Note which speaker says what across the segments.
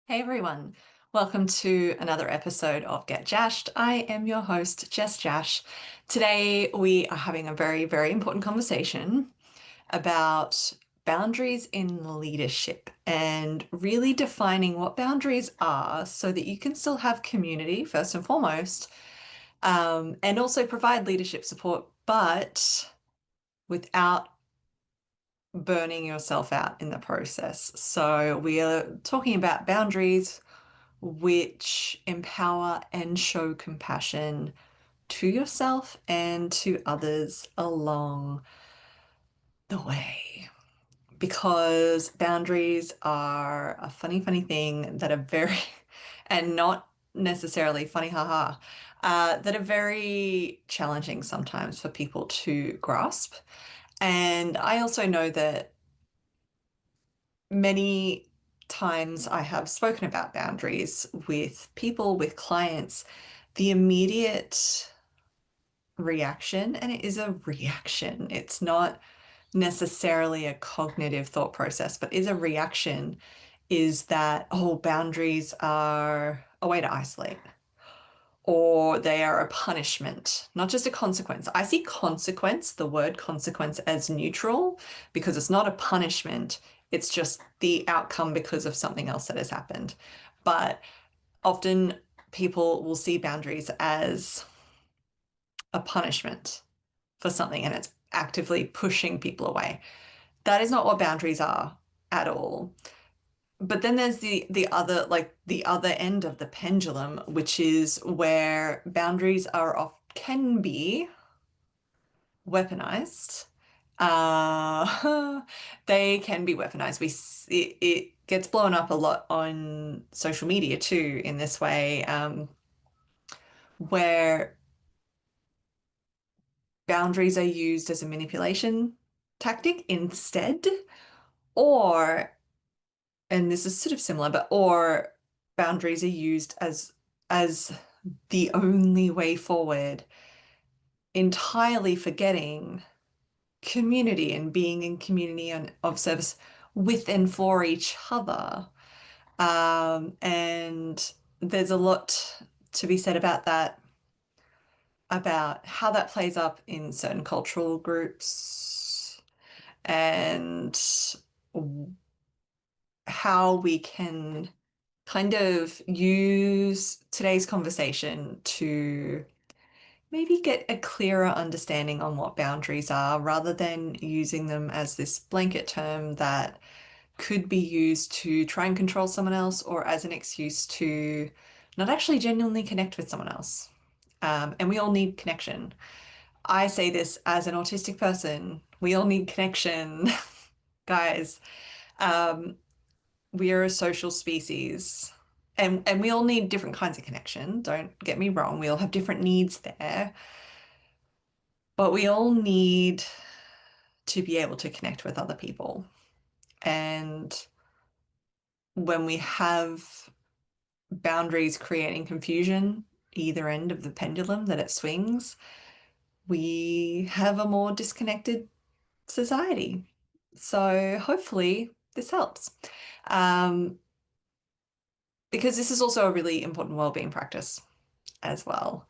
Speaker 1: Hey everyone, welcome to another episode of Get Jasched. I am your host, Jess Jash. Today we are having a very important conversation about boundaries in leadership and really defining what boundaries are so that you can still have community first and foremost, and also provide leadership support, but without burning yourself out in the process. So we are talking about boundaries which empower and show compassion to yourself and to others along the way. Because boundaries are a funny thing that are very, and not necessarily funny, haha, that are very challenging sometimes for people to grasp. And I also know that many times I have spoken about boundaries with people, with clients, the immediate reaction, and it is a reaction, it's not necessarily a cognitive thought process, but is a reaction, is that, oh, boundaries are a way to isolate. Or they are a punishment, not just a consequence. I see consequence, the word consequence, as neutral because it's not a punishment. It's just the outcome because of something else that has happened. But often people will see boundaries as a punishment for something and it's actively pushing people away. That is not what boundaries are at all. But then there's the other, like the other end of the pendulum, which is where boundaries are off can be weaponized. They can be weaponized. It gets blown up a lot on social media too in this way, where boundaries are used as a manipulation tactic instead, or, and this is sort of similar, but or boundaries are used as the only way forward, entirely forgetting community and being in community and of service with and for each other. And there's a lot to be said about that, about how that plays up in certain cultural groups and how we can kind of use today's conversation to maybe get a clearer understanding on what boundaries are rather than using them as this blanket term that could be used to try and control someone else or as an excuse to not actually genuinely connect with someone else. And we all need connection. I say this as an autistic person. We all need connection, guys. Um, we are a social species. And we all need different kinds of connection. Don't get me wrong. We all have different needs there. But we all need to be able to connect with other people. And when we have boundaries creating confusion, either end of the pendulum that it swings, we have a more disconnected society. So hopefully this helps. Um, because this is also a really important well-being practice as well,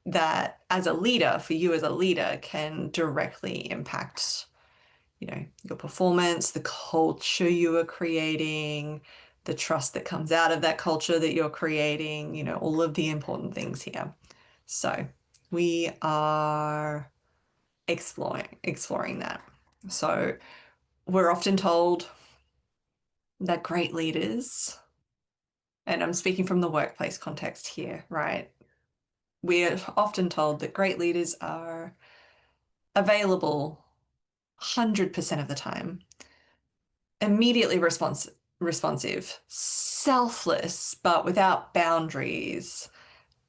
Speaker 1: that as a leader, for you as a leader, can directly impact, your performance, the culture you are creating, the trust that comes out of that culture that you're creating, all of the important things here. So we are exploring that. So we're often told that great leaders, and I'm speaking from the workplace context here, right? We're often told that great leaders are available 100% of the time, immediately responsive, selfless, but without boundaries.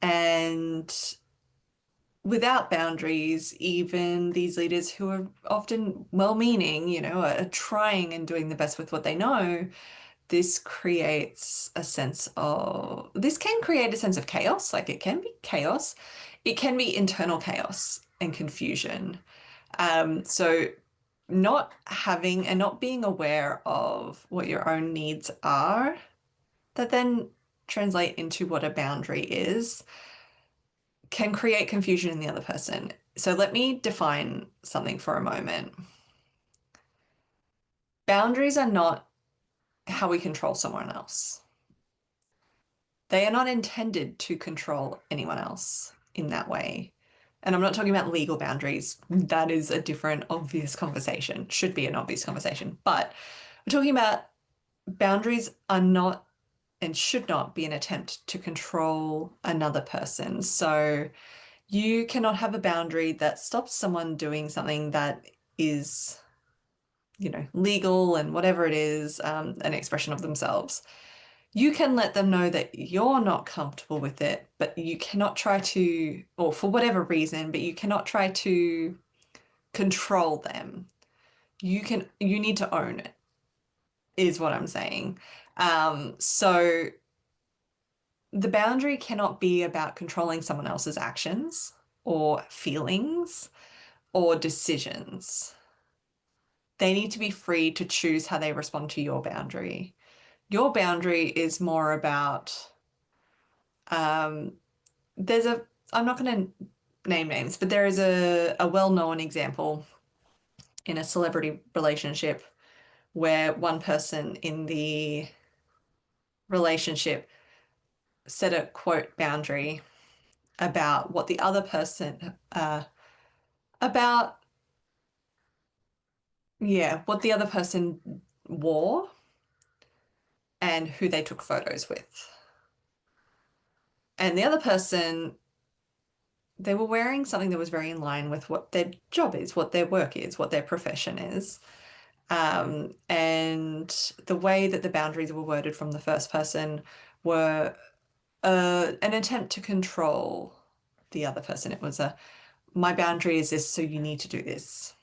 Speaker 1: And without boundaries, even these leaders who are often well-meaning, are trying and doing the best with what they know, this can create a sense of chaos. Like it can be chaos. It can be internal chaos and confusion. So not having and not being aware of what your own needs are that then translate into what a boundary is can create confusion in the other person. So let me define something for a moment. Boundaries are not how we control someone else. They are not intended to control anyone else in that way. And I'm not talking about legal boundaries. That is a different obvious conversation, should be an obvious conversation. But we're talking about boundaries are not and should not be an attempt to control another person. So you cannot have a boundary that stops someone doing something that is, legal and whatever it is, an expression of themselves. You can let them know that you're not comfortable with it, but you cannot try to, or for whatever reason, but you cannot try to control them. You need to own it, is what I'm saying. So the boundary cannot be about controlling someone else's actions or feelings or decisions. They need to be free to choose how they respond to your boundary. Your boundary is more about, um, there's a, I'm not going to name names, but there is a well-known example in a celebrity relationship where one person in the relationship set a quote boundary about what the other person, about, yeah, what the other person wore and who they took photos with. And the other person, they were wearing something that was very in line with what their job is, what their work is, what their profession is. And the way that the boundaries were worded from the first person were an attempt to control the other person. It was my boundary is this, so you need to do this.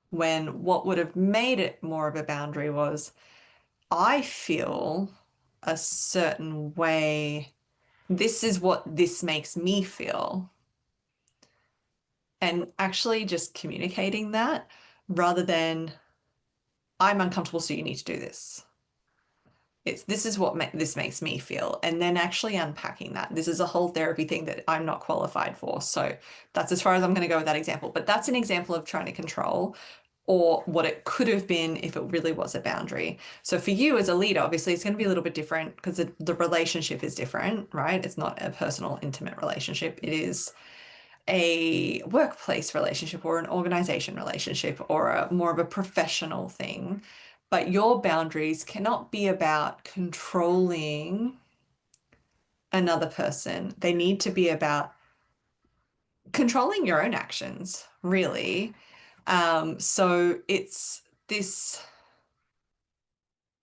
Speaker 1: When what would have made it more of a boundary was, I feel a certain way. This is what this makes me feel. And actually just communicating that rather than, I'm uncomfortable, so you need to do this. It's this is what this makes me feel. And then actually unpacking that. This is a whole therapy thing that I'm not qualified for. So that's as far as I'm going to go with that example. But that's an example of trying to control or what it could have been if it really was a boundary. So for you as a leader, obviously it's going to be a little bit different because the relationship is different, right? It's not a personal, intimate relationship. It is a workplace relationship or an organization relationship or more of a professional thing. But your boundaries cannot be about controlling another person. They need to be about controlling your own actions, really. So it's this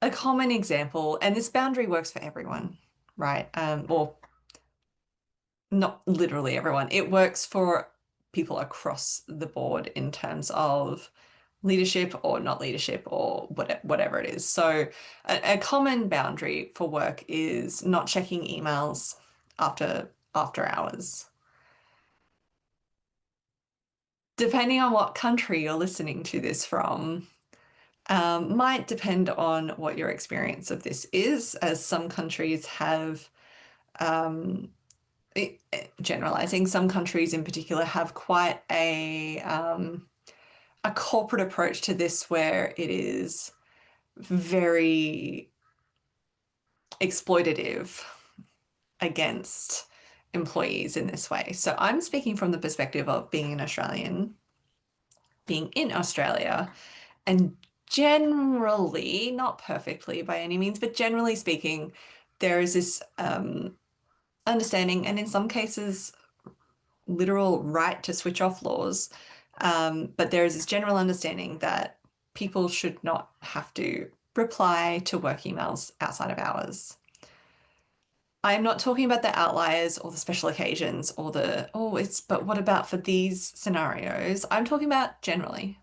Speaker 1: a common example, and this boundary works for everyone, right? Or not literally everyone. It works for people across the board in terms of leadership or not leadership or whatever it is. So a common boundary for work is not checking emails after hours. Depending on what country you're listening to this from, might depend on what your experience of this is, as some countries have generalizing, some countries in particular have quite a corporate approach to this where it is very exploitative against employees in this way. So I'm speaking from the perspective of being an Australian, being in Australia, and generally, not perfectly by any means, but generally speaking, there is this understanding, and in some cases, literal right to switch off laws. But there is this general understanding that people should not have to reply to work emails outside of hours. I'm not talking about the outliers or the special occasions or but what about for these scenarios? I'm talking about generally.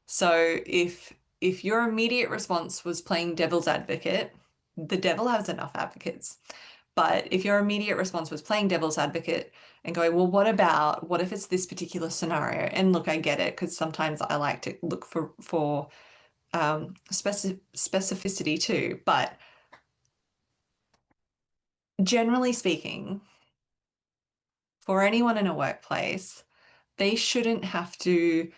Speaker 1: So if your immediate response was playing devil's advocate, the devil has enough advocates. But if your immediate response was playing devil's advocate and going, well, what if it's this particular scenario? And look, I get it, because sometimes I like to look for specificity too. But generally speaking, for anyone in a workplace, they shouldn't have to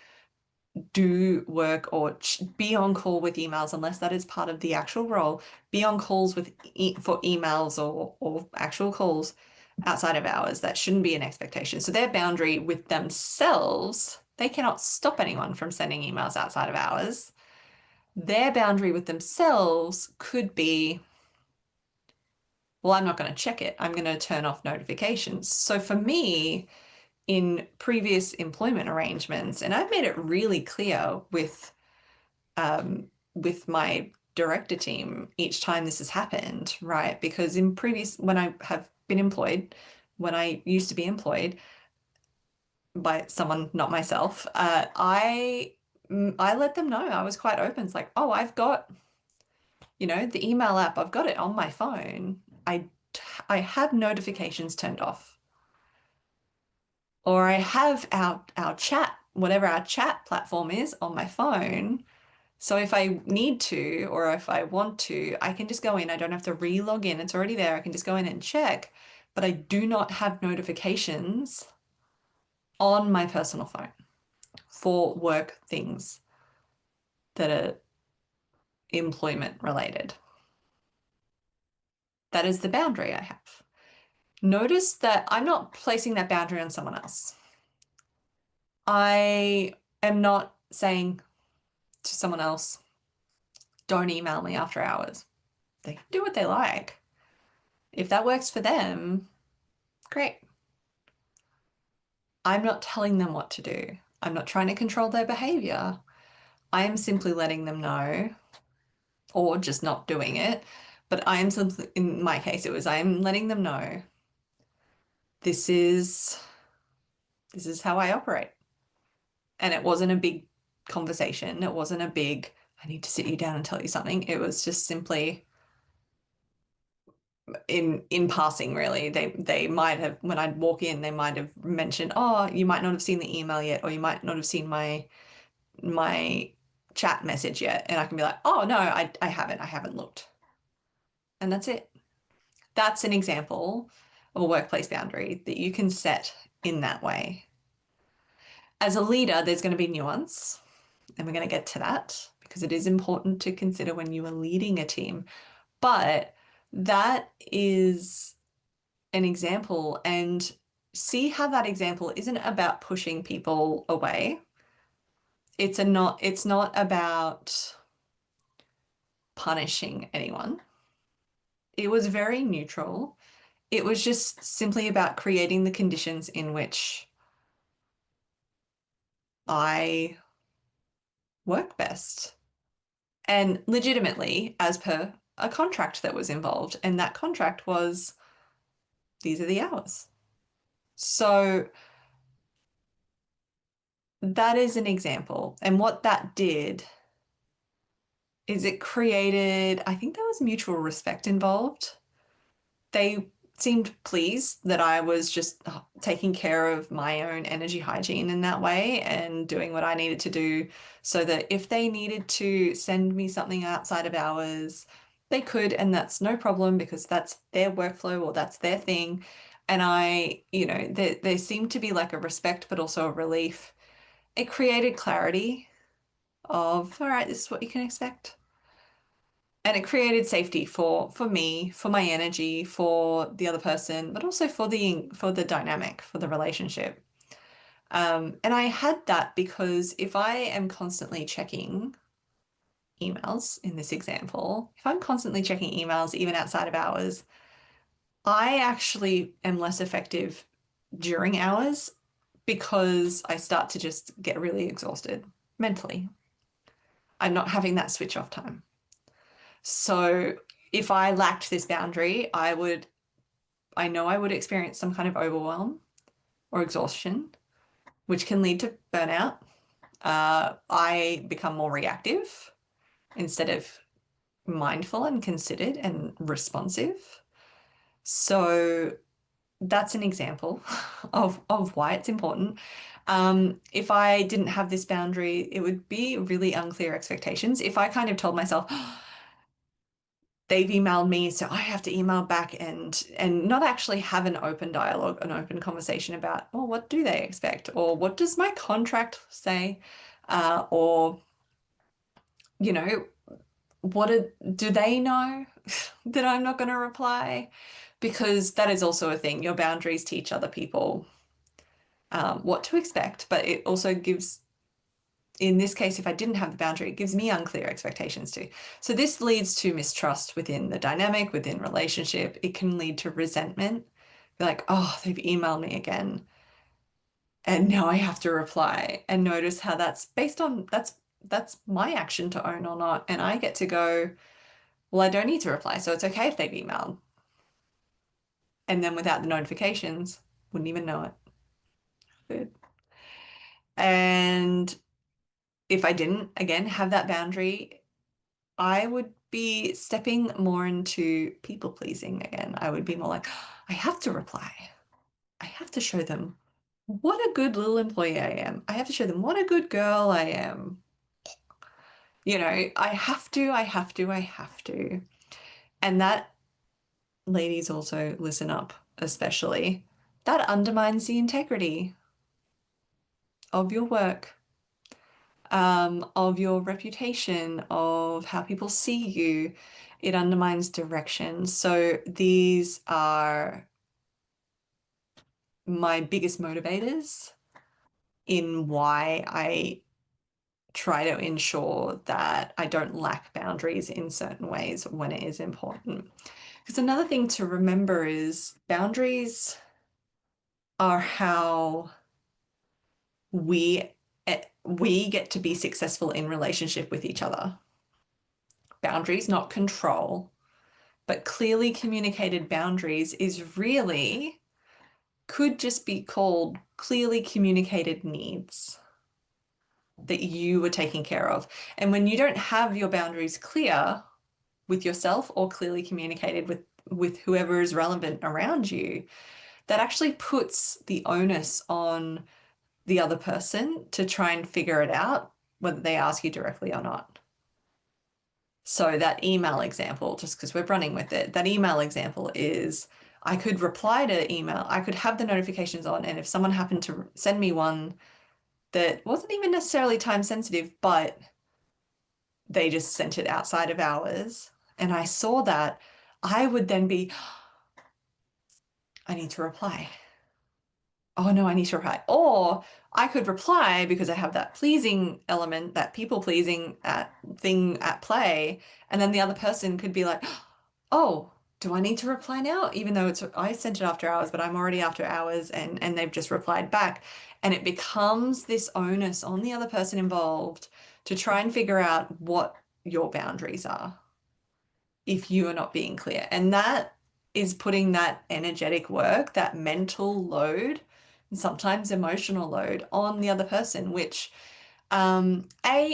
Speaker 1: do work or be on call with emails unless that is part of the actual role. Be on calls with for emails or actual calls outside of hours. That shouldn't be an expectation. So their boundary with themselves, they cannot stop anyone from sending emails outside of hours. Their boundary with themselves could be, well, I'm not going to check it. I'm going to turn off notifications. So for me, in previous employment arrangements, and I've made it really clear with my director team each time this has happened, right? Because in previous, when I have been employed, when I used to be employed by someone, not myself, I let them know. I was quite open. It's like, oh, I've got, the email app, I've got it on my phone. I have notifications turned off. Or I have our chat, whatever our chat platform is on my phone. So if I need to, or if I want to, I can just go in. I don't have to re-log in. It's already there. I can just go in and check, but I do not have notifications on my personal phone for work things that are employment related. That is the boundary I have. Notice that I'm not placing that boundary on someone else. I am not saying to someone else, don't email me after hours. They can do what they like. If that works for them, great. I'm not telling them what to do. I'm not trying to control their behavior. I am simply letting them know, or just not doing it. But I am simply, in my case, it was I am letting them know this is how I operate. And it wasn't a big conversation. It wasn't a big, I need to sit you down and tell you something. It was just simply in passing, really. They might have, when I'd walk in, they might have mentioned, oh, you might not have seen the email yet, or you might not have seen my chat message yet. And I can be like, oh no, I haven't looked. And that's it. That's an example of a workplace boundary that you can set in that way. As a leader, there's going to be nuance, and we're going to get to that because it is important to consider when you are leading a team. But that is an example, and see how that example isn't about pushing people away. It's not about punishing anyone. It was very neutral. It was just simply about creating the conditions in which I work best. And legitimately, as per a contract that was involved. And that contract was, these are the hours. So that is an example. And what that did is it created, I think there was mutual respect involved. They seemed pleased that I was just taking care of my own energy hygiene in that way and doing what I needed to do so that if they needed to send me something outside of hours, they could, and that's no problem because that's their workflow or that's their thing. And there seemed to be like a respect, but also a relief. It created clarity of, all right, this is what you can expect. And it created safety for me, for my energy, for the other person, but also for the dynamic, for the relationship. And I had that because if I am constantly checking emails in this example, if I'm constantly checking emails even outside of hours, I actually am less effective during hours because I start to just get really exhausted mentally. I'm not having that switch off time. So if I lacked this boundary, I know I would experience some kind of overwhelm or exhaustion, which can lead to burnout. I become more reactive instead of mindful and considered and responsive. So that's an example of why it's important. If I didn't have this boundary, it would be really unclear expectations. If I kind of told myself, they've emailed me, so I have to email back and not actually have an open dialogue, an open conversation about, well, what do they expect? Or what does my contract say? Or, you know, do they know that I'm not going to reply? Because that is also a thing. Your boundaries teach other people what to expect, but it also gives, in this case, if I didn't have the boundary, it gives me unclear expectations too. So this leads to mistrust within the dynamic, within relationship. It can lead to resentment. Be like, oh, they've emailed me again. And now I have to reply. And notice how that's based on that's my action to own or not. And I get to go, well, I don't need to reply. So it's okay if they've emailed. And then without the notifications, wouldn't even know it. Good. And if I didn't, again, have that boundary, I would be stepping more into people pleasing again. I would be more like, I have to reply. I have to show them what a good little employee I am. I have to show them what a good girl I am. I have to, I have to, I have to. And that, ladies, also listen up, especially, that undermines the integrity of your work, of your reputation, of how people see you. It undermines direction. So these are my biggest motivators in why I try to ensure that I don't lack boundaries in certain ways when it is important. Because another thing to remember is boundaries are how we we get to be successful in relationship with each other. Boundaries, not control, but clearly communicated boundaries is really could just be called clearly communicated needs that you were taking care of. And when you don't have your boundaries clear with yourself or clearly communicated with whoever is relevant around you, that actually puts the onus on the other person to try and figure it out, whether they ask you directly or not. So that email example, just because we're running with it, that email example is I could reply to email, I could have the notifications on, and if someone happened to send me one that wasn't even necessarily time sensitive, but they just sent it outside of hours, and I saw that, I would then be, I need to reply. Oh no, I need to reply. Or I could reply because I have that pleasing element, that people pleasing thing at play. And then the other person could be like, oh, do I need to reply now? Even though I sent it after hours, but I'm already after hours and they've just replied back. And it becomes this onus on the other person involved to try and figure out what your boundaries are if you are not being clear. And that is putting that energetic work, that mental load, and sometimes emotional load on the other person, which A,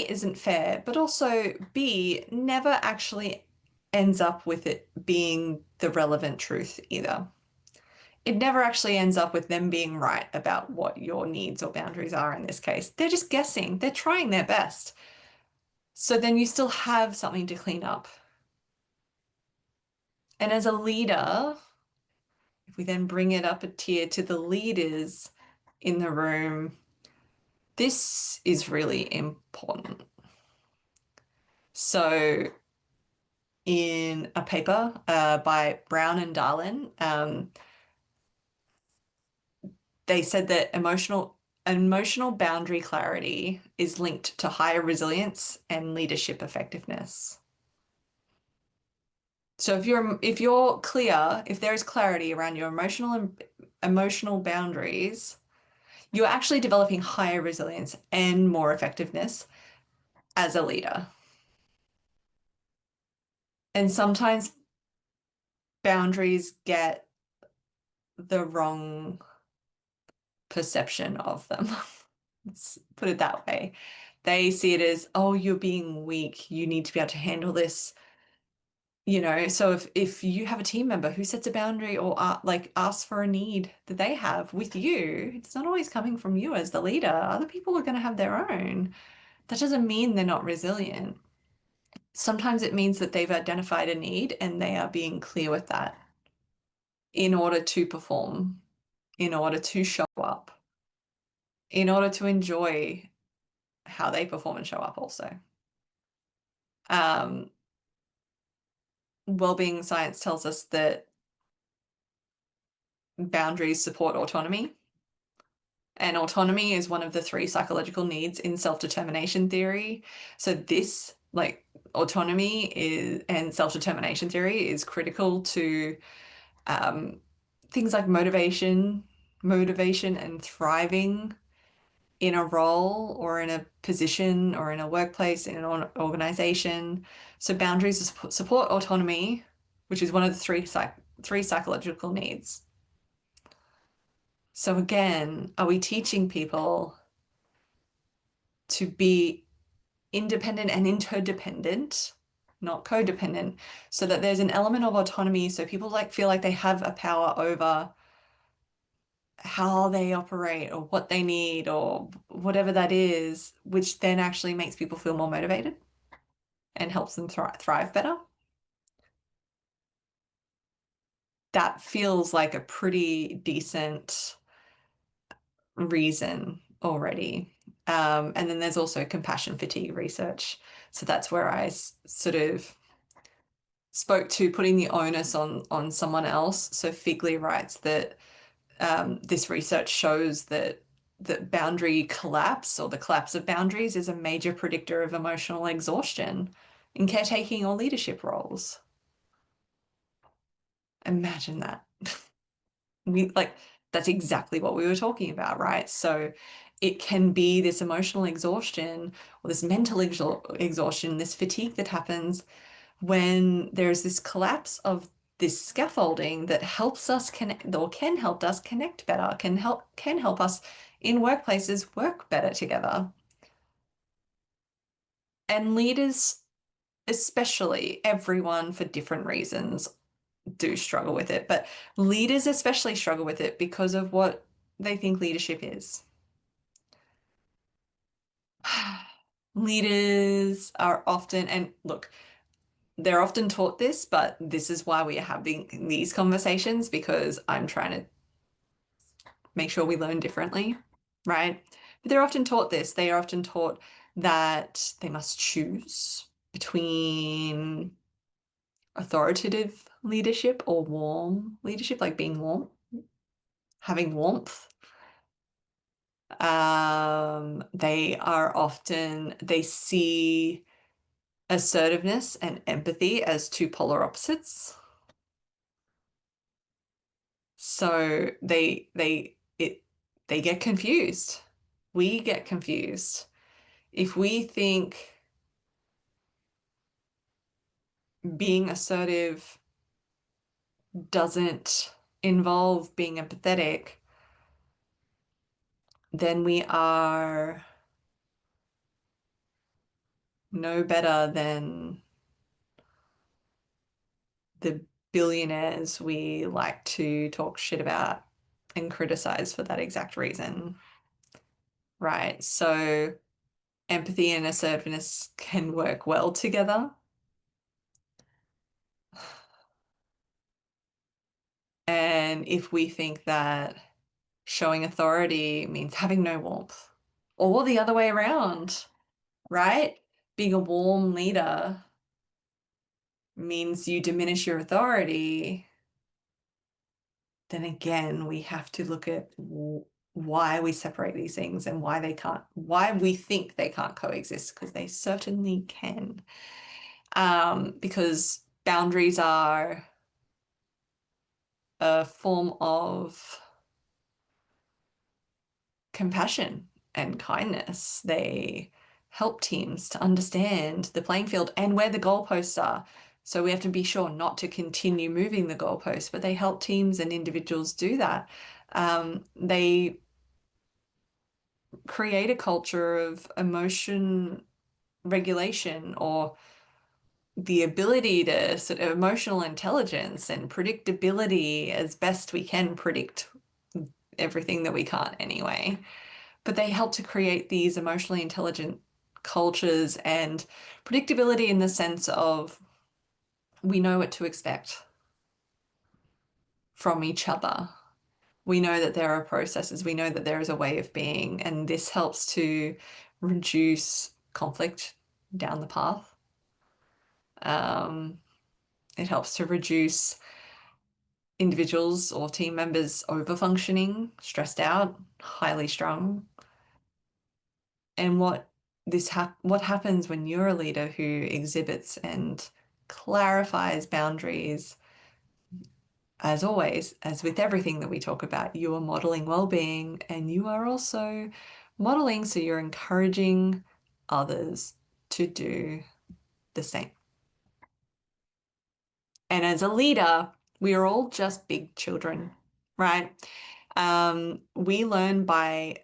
Speaker 1: isn't fair, but also B, never actually ends up with it being the relevant truth either. It never actually ends up with them being right about what your needs or boundaries are in this case. They're just guessing, they're trying their best. So then you still have something to clean up. And as a leader, if we then bring it up a tier to the leaders in the room, this is really important. So in a paper by Brown and Darlin, they said that emotional boundary clarity is linked to higher resilience and leadership effectiveness. So if you're clear, if there is clarity around your emotional boundaries, you're actually developing higher resilience and more effectiveness as a leader. And sometimes boundaries get the wrong perception of them. Let's put it that way. They see it as, oh, you're being weak. You need to be able to handle this. So if you have a team member who sets a boundary or like asks for a need that they have with you, it's not always coming from you as the leader. Other people are going to have their own. That doesn't mean they're not resilient. Sometimes it means that they've identified a need and they are being clear with that in order to perform, in order to show up, in order to enjoy how they perform and show up also. Um, Wellbeing science tells us that boundaries support autonomy. And autonomy is one of the three psychological needs in self-determination theory. So this, like autonomy is and self-determination theory is critical to things like motivation and thriving in a role or in a position or in a workplace, in an organization. So boundaries support autonomy, which is one of the three psychological needs. So again, are we teaching people to be independent and interdependent, not codependent, so that there's an element of autonomy so people like feel like they have a power over how they operate or what they need or whatever that is, which then actually makes people feel more motivated and helps them thrive better. That feels like a pretty decent reason already. And then there's also compassion fatigue research. So that's where I sort of spoke to putting the onus on someone else. So Figley writes that this research shows that boundary collapse or the collapse of boundaries is a major predictor of emotional exhaustion in caretaking or leadership roles. Imagine that. We like that's exactly what we were talking about, right? So it can be this emotional exhaustion or this mental exhaustion, this fatigue that happens when there's this collapse of this scaffolding that helps us connect or can help us connect better, can help us in workplaces work better together. And leaders, especially everyone for different reasons, do struggle with it, but leaders especially struggle with it because of what they think leadership is. Leaders are often, and look, they're often taught this, but this is why we are having these conversations because I'm trying to make sure we learn differently, right? But they're often taught this. They are often taught that they must choose between authoritative leadership or warm leadership, like being warm, having warmth. They see assertiveness and empathy as two polar opposites. So they get confused. We get confused. If we think being assertive doesn't involve being empathetic, then we are no better than the billionaires we like to talk shit about and criticize for that exact reason, right? So empathy and assertiveness can work well together. And if we think that showing authority means having no warmth, or the other way around, right? Being a warm leader means you diminish your authority, then again, we have to look at why we separate these things and why we think they can't coexist, because they certainly can. Because boundaries are a form of compassion and kindness. They help teams to understand the playing field and where the goalposts are. So we have to be sure not to continue moving the goalposts, but they help teams and individuals do that. They create a culture of emotion regulation or the ability to sort of emotional intelligence and predictability as best we can predict everything that we can't anyway. But they help to create these emotionally intelligent cultures and predictability in the sense of we know what to expect from each other. We know that there are processes, we know that there is a way of being, and this helps to reduce conflict down the path. Um, it helps to reduce individuals or team members over-functioning, stressed out, highly strung. And what happens when you're a leader who exhibits and clarifies boundaries, as always, as with everything that we talk about, you are modeling well-being and you are also modeling, so you're encouraging others to do the same. And as a leader, we are all just big children, right? We learn by,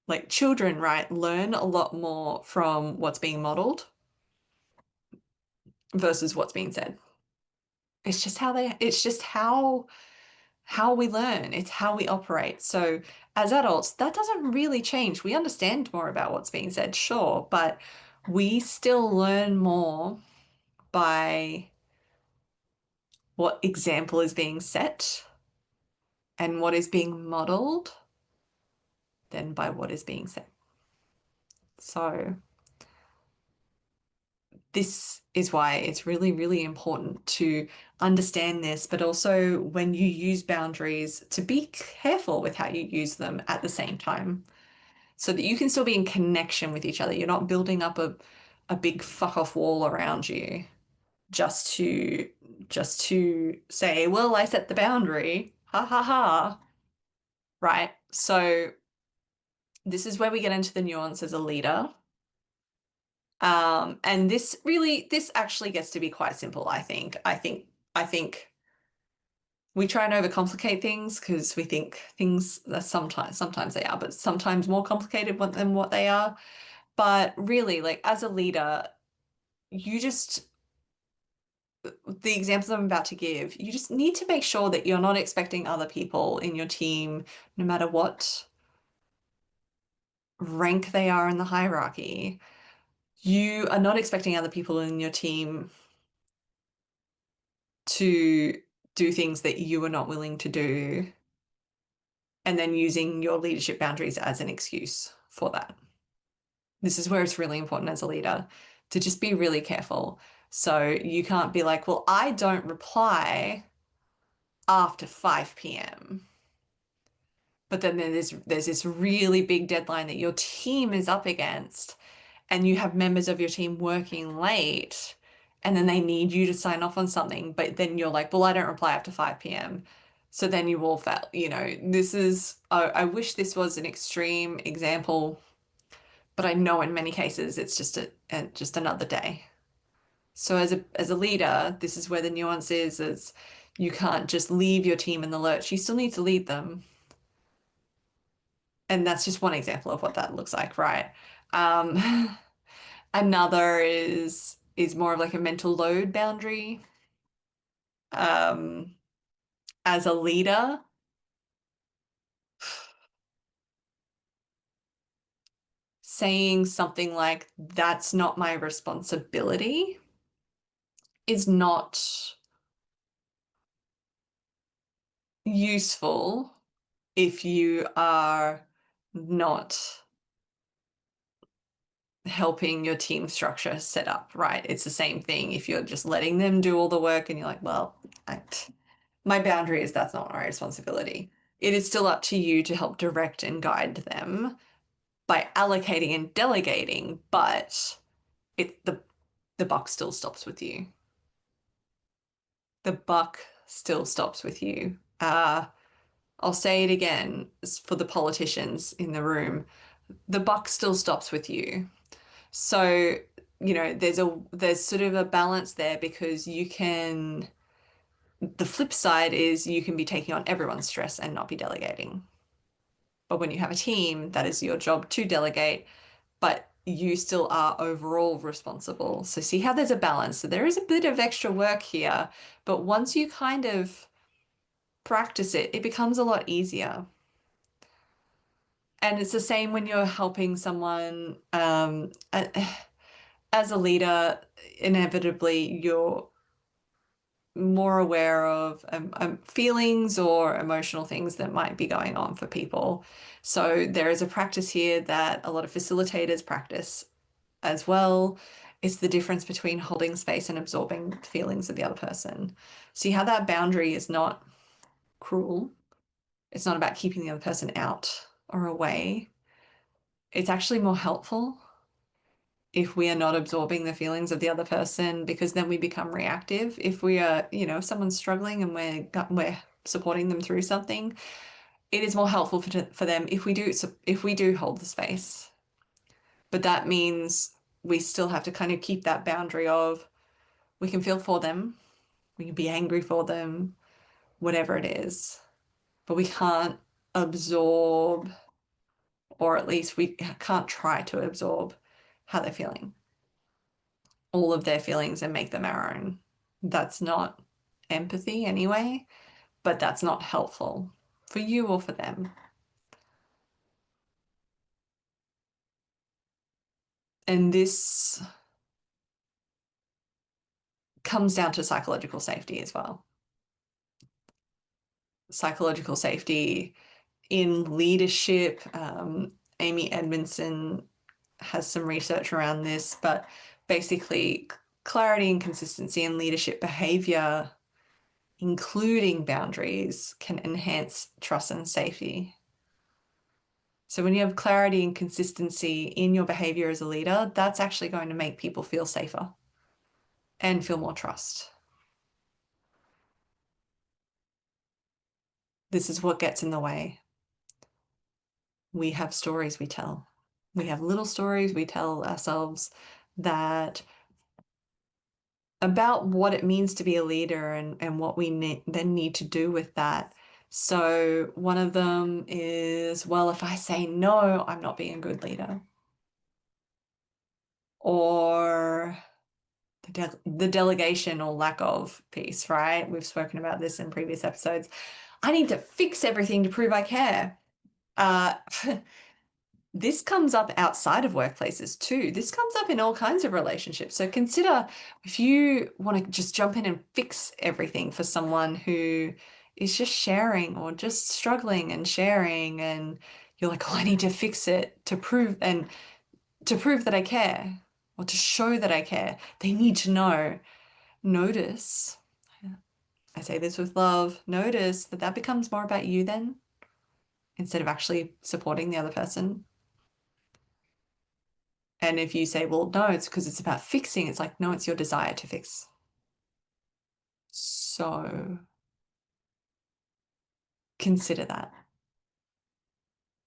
Speaker 1: like children, right, learn a lot more from what's being modeled versus what's being said. It's just how we learn. It's how we operate. So as adults, that doesn't really change. We understand more about what's being said, sure, but we still learn more by what example is being set and what is being modeled than by what is being said. So this is why it's really, really important to understand this, but also when you use boundaries, to be careful with how you use them at the same time so that you can still be in connection with each other. You're not building up a big fuck off wall around you just to say, well, I set the boundary. Ha ha ha. Right. So this is where we get into the nuance as a leader. And this actually gets to be quite simple, I think. I think we try and overcomplicate things because we think things are sometimes they are, but sometimes more complicated than what they are. But really, like as a leader, you just the examples I'm about to give, you just need to make sure that you're not expecting other people in your team, no matter what rank they are in the hierarchy, you are not expecting other people in your team to do things that you are not willing to do, and then using your leadership boundaries as an excuse for that. This is where it's really important as a leader to just be really careful. So you can't be like, well, I don't reply after 5 p.m. But then there's this really big deadline that your team is up against, and you have members of your team working late, and then they need you to sign off on something, but then you're like, well, I don't reply after 5 p.m. So then you all fail. This is, I wish this was an extreme example, but I know in many cases it's just another day. So as a leader, this is where the nuance is you can't just leave your team in the lurch. You still need to lead them. And that's just one example of what that looks like, right? Um, Another is more of like a mental load boundary. Um, as a leader, saying something like, that's not my responsibility, is not useful if you are not helping your team structure set up, right? It's the same thing if you're just letting them do all the work and you're like, well, my boundary is that's not my responsibility. It is still up to you to help direct and guide them by allocating and delegating, but the buck still stops with you. The buck still stops with you. I'll say it again for the politicians in the room. The buck still stops with you. So, there's sort of a balance there because the flip side is you can be taking on everyone's stress and not be delegating. But when you have a team, that is your job to delegate, but you still are overall responsible. So see how there's a balance. So there is a bit of extra work here, but once you kind of practice it, it becomes a lot easier. And it's the same when you're helping someone, as a leader, inevitably you're more aware of feelings or emotional things that might be going on for people. So there is a practice here that a lot of facilitators practice as well. It's the difference between holding space and absorbing the feelings of the other person. See how that boundary is not cruel. It's not about keeping the other person out or away. It's actually more helpful if we are not absorbing the feelings of the other person, because then we become reactive. If we are, if someone's struggling and we're supporting them through something, it is more helpful for them if we do hold the space. But that means we still have to kind of keep that boundary of we can feel for them, we can be angry for them, whatever it is, but we can't absorb, or at least we can't try to absorb how they're feeling, all of their feelings, and make them our own. That's not empathy anyway, but that's not helpful for you or for them. And this comes down to psychological safety as well. Psychological safety in leadership. Amy Edmondson has some research around this, but basically, clarity and consistency in leadership behavior, including boundaries, can enhance trust and safety. So when you have clarity and consistency in your behavior as a leader, that's actually going to make people feel safer and feel more trust. This is what gets in the way. We have stories we tell. We have little stories we tell ourselves that about what it means to be a leader and what we then need to do with that. So one of them is, well, if I say no, I'm not being a good leader. Or the delegation or lack of piece, right? We've spoken about this in previous episodes. I need to fix everything to prove I care. Uh, this comes up outside of workplaces too. This comes up in all kinds of relationships. So consider if you want to just jump in and fix everything for someone who is just sharing or just struggling and sharing, and you're like, oh, I need to fix it to prove that I care, or to show that I care. They need to know. Notice, I say this with love, notice that that becomes more about you then, instead of actually supporting the other person. And if you say, well, no, it's because it's about fixing, it's like, no, it's your desire to fix. So consider that.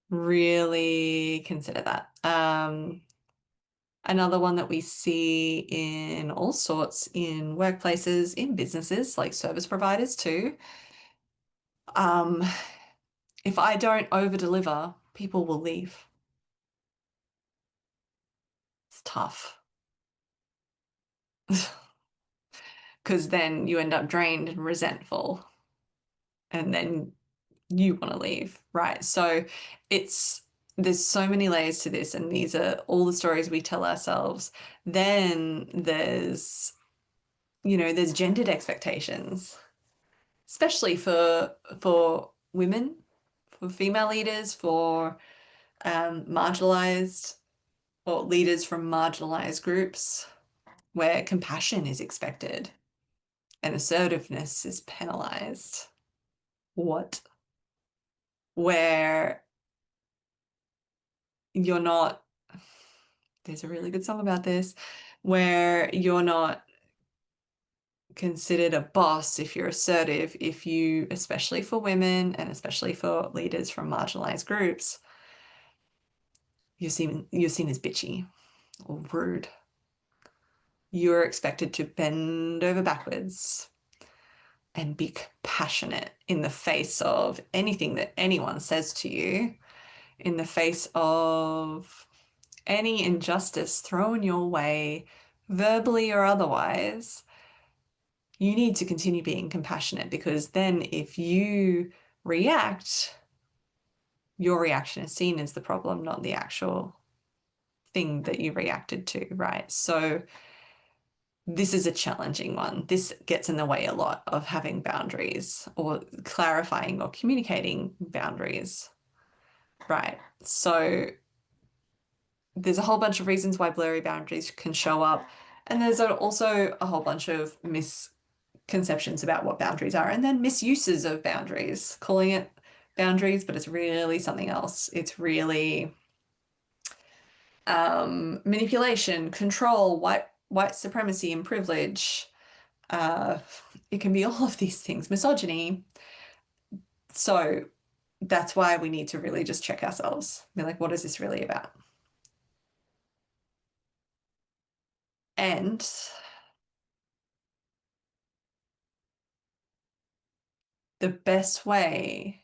Speaker 1: Really consider that. Another one that we see in all sorts, in workplaces, in businesses, like service providers too. Um, if I don't over deliver, people will leave. It's tough. Because then you end up drained and resentful, and then you want to leave, right? So there's so many layers to this, and these are all the stories we tell ourselves. Then there's gendered expectations, especially for women, for female leaders, for marginalized or leaders from marginalized groups, where compassion is expected and assertiveness is penalized. What? Where you're not, there's a really good song about this, where you're not considered a boss if you're assertive, if you, especially for women and especially for leaders from marginalized groups, you're seen as bitchy or rude. You're expected to bend over backwards and be compassionate in the face of anything that anyone says to you, in the face of any injustice thrown your way, verbally or otherwise. You need to continue being compassionate, because then if you react, your reaction is seen as the problem, not the actual thing that you reacted to, right? So this is a challenging one. This gets in the way a lot of having boundaries or clarifying or communicating boundaries, right? So there's a whole bunch of reasons why blurry boundaries can show up. And there's also a whole bunch of misconceptions about what boundaries are, and then misuses of boundaries, calling it boundaries, but it's really something else. It's really manipulation, control, white supremacy, and privilege. Uh, it can be all of these things, misogyny. So that's why we need to really just check ourselves. Be like, what is this really about? And the best way,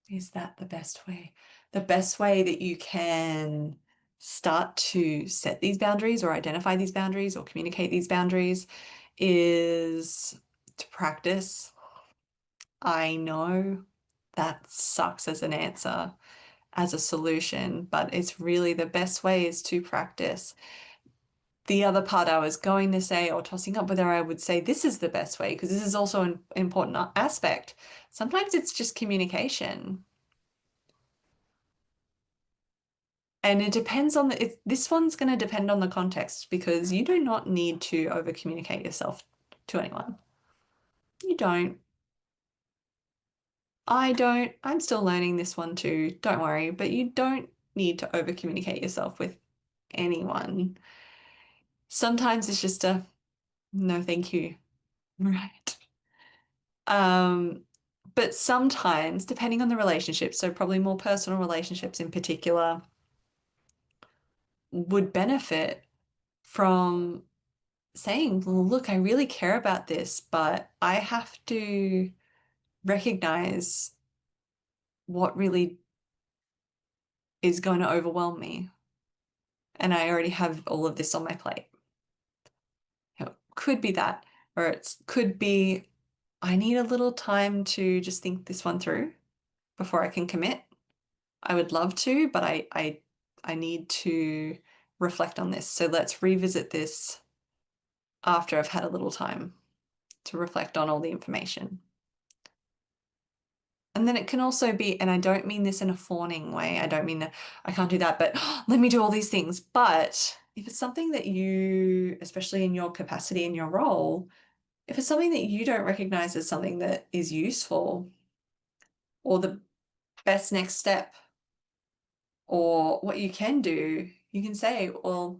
Speaker 1: is that the best way? The best way that you can start to set these boundaries or identify these boundaries or communicate these boundaries is to practice. I know that sucks as an answer, as a solution, but it's really the best way is to practice. The other part I was going to say, or tossing up whether I would say this is the best way, because this is also an important aspect. Sometimes it's just communication. And it depends on this one's going to depend on the context because you do not need to over communicate yourself to anyone. You don't. I don't. I'm still learning this one too. Don't worry, but you don't need to over communicate yourself with anyone. Sometimes it's just a no, thank you. Right. Um, but sometimes, depending on the relationship, so probably more personal relationships in particular, would benefit from saying, well, look, I really care about this, but I have to recognize what really is going to overwhelm me. And I already have all of this on my plate. It could be that, or it could be, I need a little time to just think this one through before I can commit. I would love to, but I need to reflect on this. So let's revisit this after I've had a little time to reflect on all the information. And then it can also be, and I don't mean this in a fawning way. I don't mean that I can't do that, but let me do all these things. But if it's something that you, especially in your capacity in your role, if it's something that you don't recognize as something that is useful or the best next step or what you can do, you can say, well,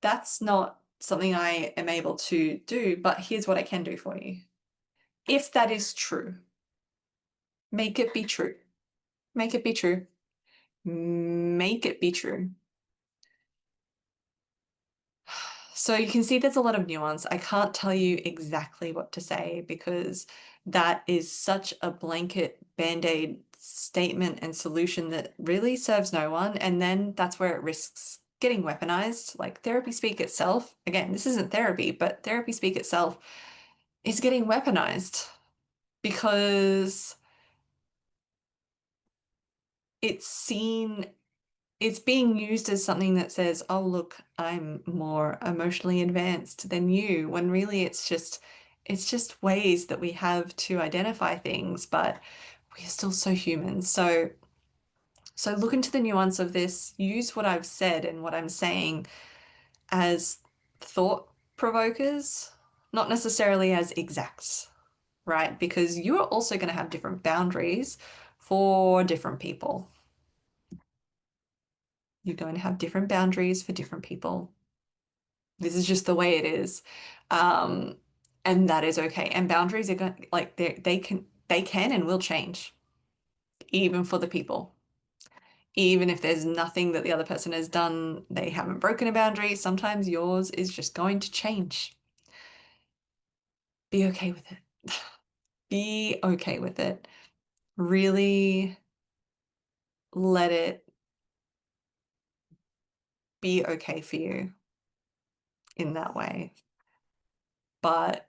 Speaker 1: that's not something I am able to do, but here's what I can do for you. If that is true, make it be true. Make it be true. Make it be true. So you can see there's a lot of nuance. I can't tell you exactly what to say because that is such a blanket band-aid statement and solution that really serves no one. And then that's where it risks getting weaponized. Like therapy speak itself, again, this isn't therapy, but therapy speak itself is getting weaponized because it's seen it's being used as something that says, oh, look, I'm more emotionally advanced than you, when really it's just ways that we have to identify things, but we're still so human. So look into the nuance of this, use what I've said and what I'm saying as thought provokers, not necessarily as exacts, right? Because you are also going to have different boundaries for different people. You're going to have different boundaries for different people. This is just the way it is. Um, and that is okay. And boundaries are going like they can and will change, even for the people. Even if there's nothing that the other person has done, they haven't broken a boundary. Sometimes yours is just going to change. Be okay with it. Be okay with it. Really let it be okay for you in that way. But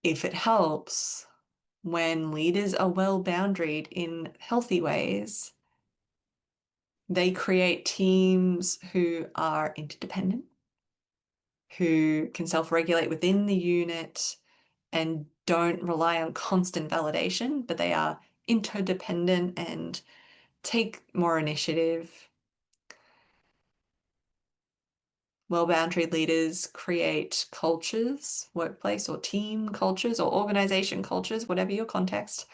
Speaker 1: if it helps, when leaders are well boundaried in healthy ways, they create teams who are interdependent, who can self-regulate within the unit and don't rely on constant validation, but they are interdependent and take more initiative. Well-boundaried leaders create cultures, workplace or team cultures or organization cultures, whatever your context,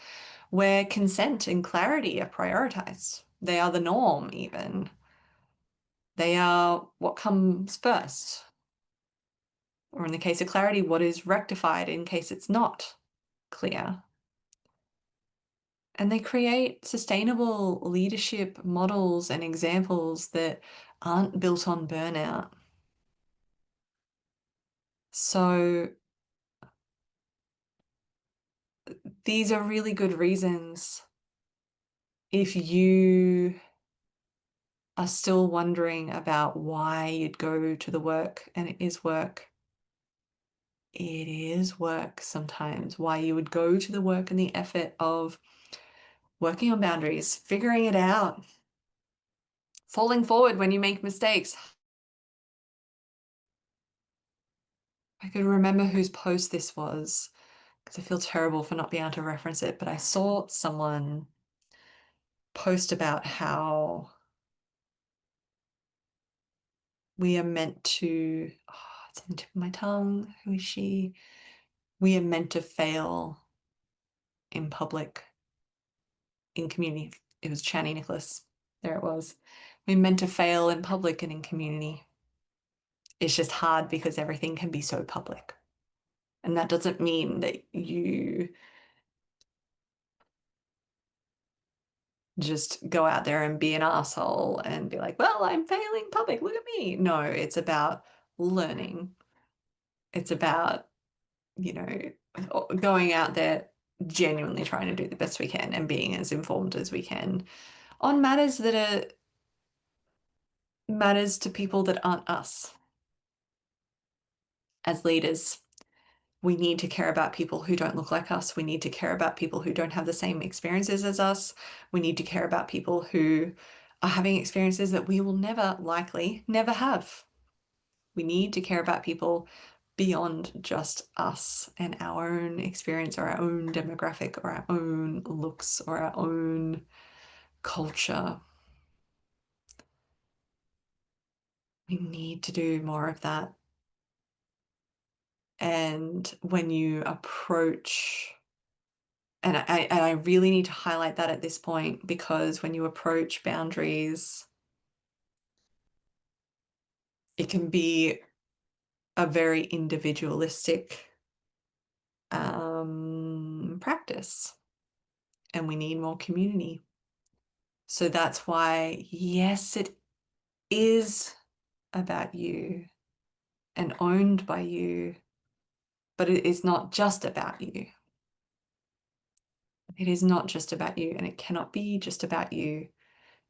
Speaker 1: where consent and clarity are prioritized. They are the norm, even. They are what comes first. Or in the case of clarity, what is rectified in case it's not clear. And they create sustainable leadership models and examples that aren't built on burnout. So these are really good reasons if you are still wondering about why you'd go to the work, and it is work. It is work sometimes, why you would go to the work and the effort of working on boundaries, figuring it out, falling forward when you make mistakes. I could remember whose post this was because I feel terrible for not being able to reference it, but I saw someone post about how we are meant to, it's on the tip of my tongue, who is she? We are meant to fail in public, in community. It was Channy Nicholas. There it was. We're meant to fail in public and in community. It's just hard because everything can be so public. And that doesn't mean that you just go out there and be an asshole and be like, well, I'm failing public, look at me. No, it's about learning. It's about, you know, going out there genuinely trying to do the best we can and being as informed as we can on matters that are matters to people that aren't us. As leaders, we need to care about people who don't look like us. We need to care about people who don't have the same experiences as us. We need to care about people who are having experiences that we will likely never have. We need to care about people beyond just us and our own experience or our own demographic or our own looks or our own culture. We need to do more of that. And when you approach, and I really need to highlight that at this point, because when you approach boundaries, it can be a very individualistic practice, and we need more community. So that's why, yes, it is about you and owned by you, but it is not just about you. It is not just about you, and it cannot be just about you.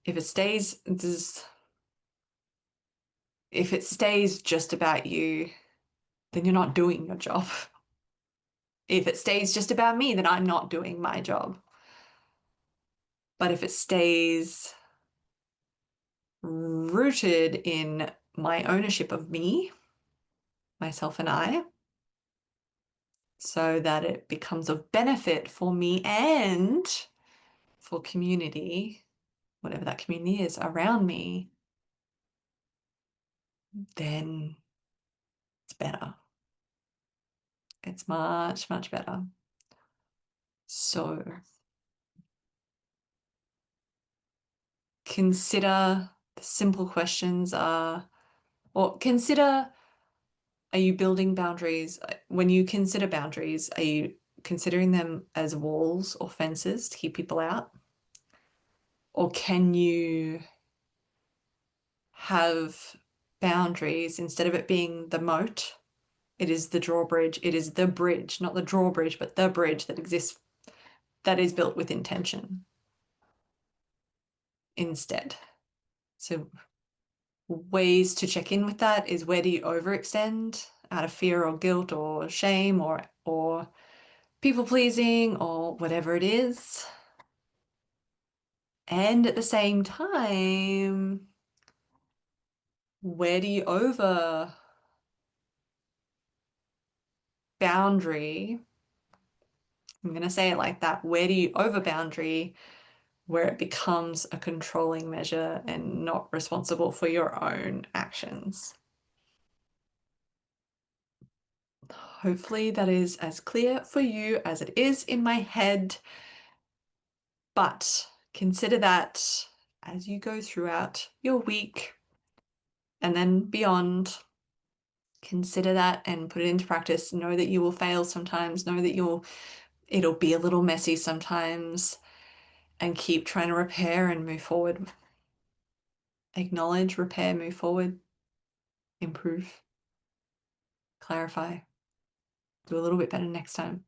Speaker 1: If it stays just about you, then you're not doing your job. If it stays just about me, then I'm not doing my job. But if it stays rooted in my ownership of me, myself and I, so that it becomes of benefit for me and for community, whatever that community is around me, then it's better. It's much, much better. So consider the simple questions are, or consider, are you building boundaries? When you consider boundaries, are you considering them as walls or fences to keep people out? Or can you have boundaries instead of it being the moat? It is the drawbridge. It is the bridge, not the drawbridge, but the bridge that exists, that is built with intention instead. So ways to check in with that is, where do you overextend out of fear or guilt or shame or people pleasing or whatever it is. And at the same time, where do you over boundary? I'm going to say it like that. Where do you over boundary where it becomes a controlling measure and not responsible for your own actions? Hopefully that is as clear for you as it is in my head, but consider that as you go throughout your week and then beyond. Consider that and put it into practice. Know that you will fail sometimes. Know that it'll be a little messy sometimes, and keep trying to repair and move forward. Acknowledge, repair, move forward, improve, clarify, do a little bit better next time.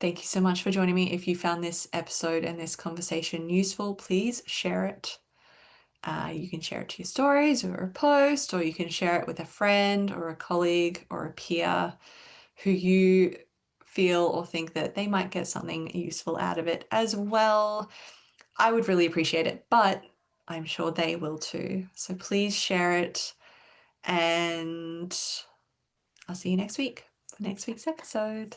Speaker 1: Thank you so much for joining me. If you found this episode and this conversation useful, please share it. You can share it to your stories or a post, or you can share it with a friend or a colleague or a peer who you feel or think that they might get something useful out of it as well. I would really appreciate it, but I'm sure they will too. So please share it, and I'll see you next week for next week's episode.